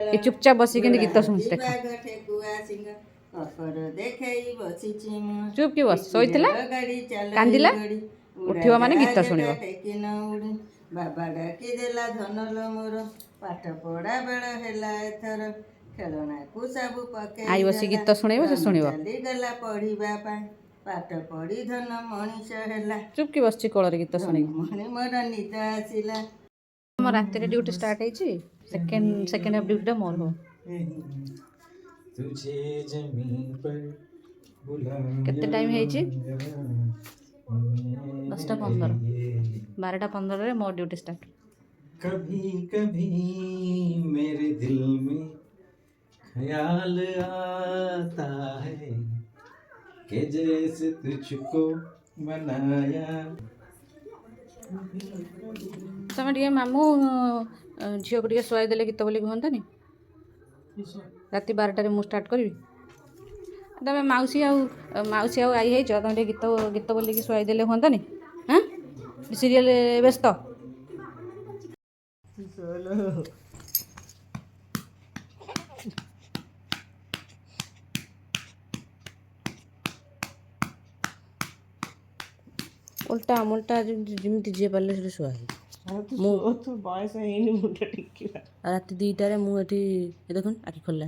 ये चुपचाप बसी के गीत शुणी देख चुप कि बस शोला कांदिला उठिव माने गीत शुणव बाबा डाकी देला धनल मोर पाठ पढ़ा बेल है एथर खेलना को सब पके आई बस गीत शुणव से शुणव चलीगला पढ़ा पाठ पढ़ी धन मनीष है चुप कि बस कोल गीत शुणी मणि मोर निद आसला मोर रात ड्यूटी स्टार्ट है सेकेंड हाफ ड्यूटी मोर हो तुझे जमीन पर केते टाइम है 10:15 12:15 मोर ड्यूटी स्टार्ट कभी कभी मेरे दिल में ख्याल आता है कि जैसे तुझको बनाया तुम टे मामू झील को टे शुआई देले गीत बोली कहतानी राति 12टार मुझे स्टार्ट करी तुम मौसी आई है तुम गीत गीत बोलिकी शुआई देले कहतानी हाँ सीरियल व्यस्त उल्टा मुल्टा जमी जी पारे से शुआ बयस है मुंडा टिक राति 2टार मुझे देख आखि खोल